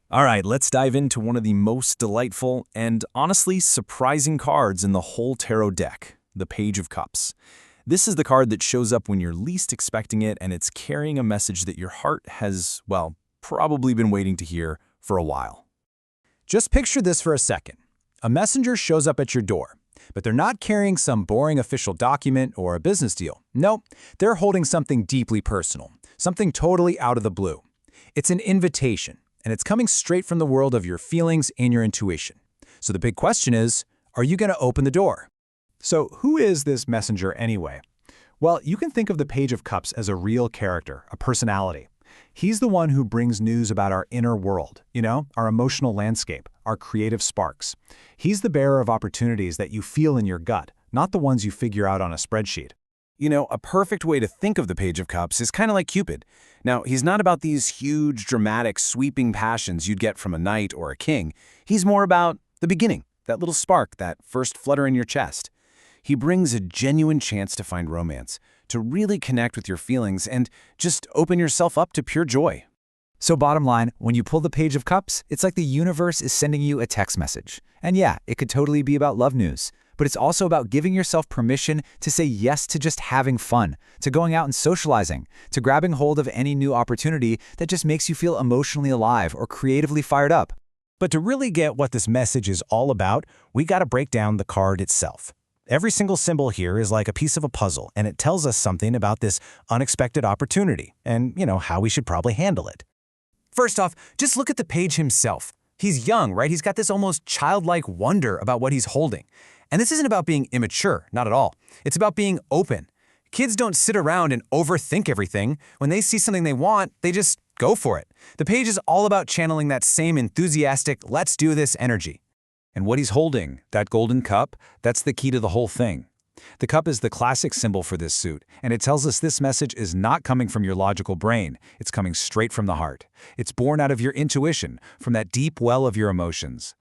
All right, let's dive into one of the most delightful and honestly surprising cards in the whole tarot deck, the Page of Cups. This is the card that shows up when you're least expecting it, and it's carrying a message that your heart has, well, probably been waiting to hear for a while. Just picture this for a second. A messenger shows up at your door, but they're not carrying some boring official document or a business deal. No, they're holding something deeply personal, something totally out of the blue. It's an invitation, and it's coming straight from the world of your feelings and your intuition. So the big question is, are you going to open the door? So who is this messenger anyway? Well, you can think of the Page of Cups as a real character, a personality. He's the one who brings news about our inner world, our emotional landscape, our creative sparks. He's the bearer of opportunities that you feel in your gut, not the ones you figure out on a spreadsheet. A perfect way to think of the Page of Cups is kind of like Cupid. Now, he's not about these huge, dramatic, sweeping passions you'd get from a knight or a king. He's more about the beginning, that little spark, that first flutter in your chest. He brings a genuine chance to find romance, to really connect with your feelings and just open yourself up to pure joy. So bottom line, when you pull the Page of Cups, it's like the universe is sending you a text message. And yeah, it could totally be about love news. But it's also about giving yourself permission to say yes to just having fun, to going out and socializing, to grabbing hold of any new opportunity that just makes you feel emotionally alive or creatively fired up. But to really get what this message is all about, we got to break down the card itself. Every single symbol here is like a piece of a puzzle, and it tells us something about this unexpected opportunity and, how we should probably handle it. First off, just look at the page himself. He's young, right? He's got this almost childlike wonder about what he's holding. And this isn't about being immature, not at all. It's about being open. Kids don't sit around and overthink everything. When they see something they want, they just go for it. The page is all about channeling that same enthusiastic, let's do this energy. And what he's holding, that golden cup, that's the key to the whole thing. The cup is the classic symbol for this suit, and it tells us this message is not coming from your logical brain. It's coming straight from the heart. It's born out of your intuition, from that deep well of your emotions.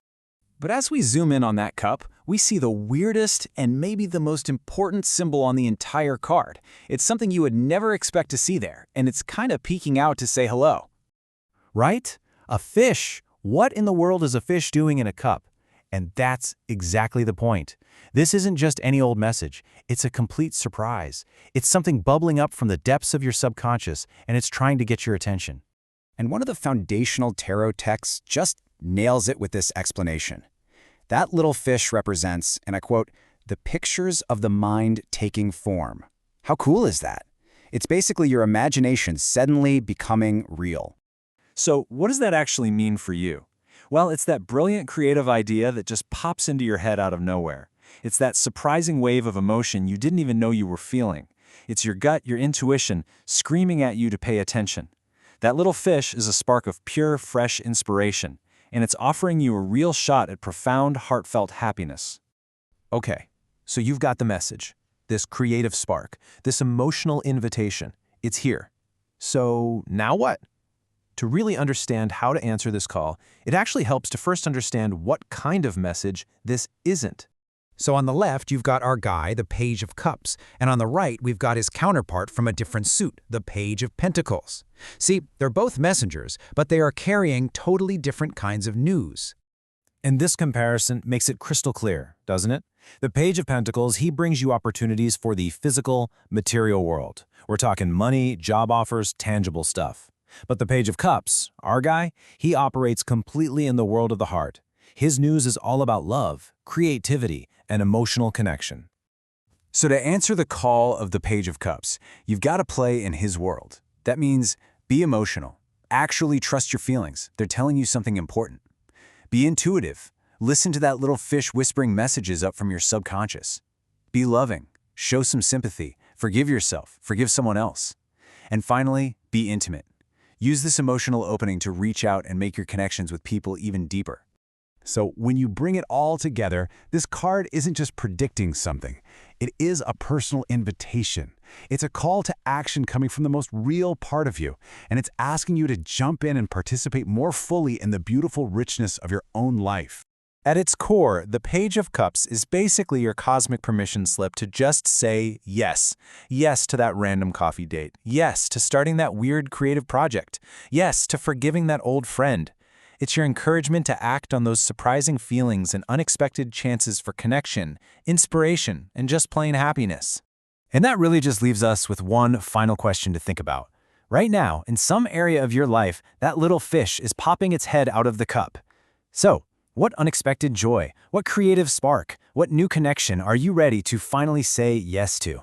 But as we zoom in on that cup, we see the weirdest and maybe the most important symbol on the entire card. It's something you would never expect to see there, and it's kind of peeking out to say hello. Right? A fish. What in the world is a fish doing in a cup? And that's exactly the point. This isn't just any old message. It's a complete surprise. It's something bubbling up from the depths of your subconscious, and it's trying to get your attention. And one of the foundational tarot texts just nails it with this explanation. That little fish represents, and I quote, the pictures of the mind taking form. How cool is that? It's basically your imagination suddenly becoming real. So what does that actually mean for you? Well, it's that brilliant creative idea that just pops into your head out of nowhere. It's that surprising wave of emotion you didn't even know you were feeling. It's your gut, your intuition, screaming at you to pay attention. That little fish is a spark of pure, fresh inspiration, and it's offering you a real shot at profound, heartfelt happiness. Okay, so you've got the message, this creative spark, this emotional invitation. It's here. So now what? To really understand how to answer this call, it actually helps to first understand what kind of message this isn't. So on the left, you've got our guy, the Page of Cups, and on the right, we've got his counterpart from a different suit, the Page of Pentacles. See, they're both messengers, but they are carrying totally different kinds of news. And this comparison makes it crystal clear, doesn't it? The Page of Pentacles, he brings you opportunities for the physical, material world. We're talking money, job offers, tangible stuff. But the Page of Cups, our guy, he operates completely in the world of the heart. His news is all about love, creativity, and emotional connection. So to answer the call of the Page of Cups, you've got to play in his world. That means be emotional. Actually trust your feelings. They're telling you something important. Be intuitive. Listen to that little fish whispering messages up from your subconscious. Be loving. Show some sympathy. Forgive yourself. Forgive someone else. And finally, be intimate. Use this emotional opening to reach out and make your connections with people even deeper. So when you bring it all together, this card isn't just predicting something. It is a personal invitation. It's a call to action coming from the most real part of you, and it's asking you to jump in and participate more fully in the beautiful richness of your own life. At its core, the Page of Cups is basically your cosmic permission slip to just say yes. Yes to that random coffee date. Yes to starting that weird creative project. Yes to forgiving that old friend. It's your encouragement to act on those surprising feelings and unexpected chances for connection, inspiration, and just plain happiness. And that really just leaves us with one final question to think about. Right now, in some area of your life, that little fish is popping its head out of the cup. So, what unexpected joy, what creative spark, what new connection are you ready to finally say yes to?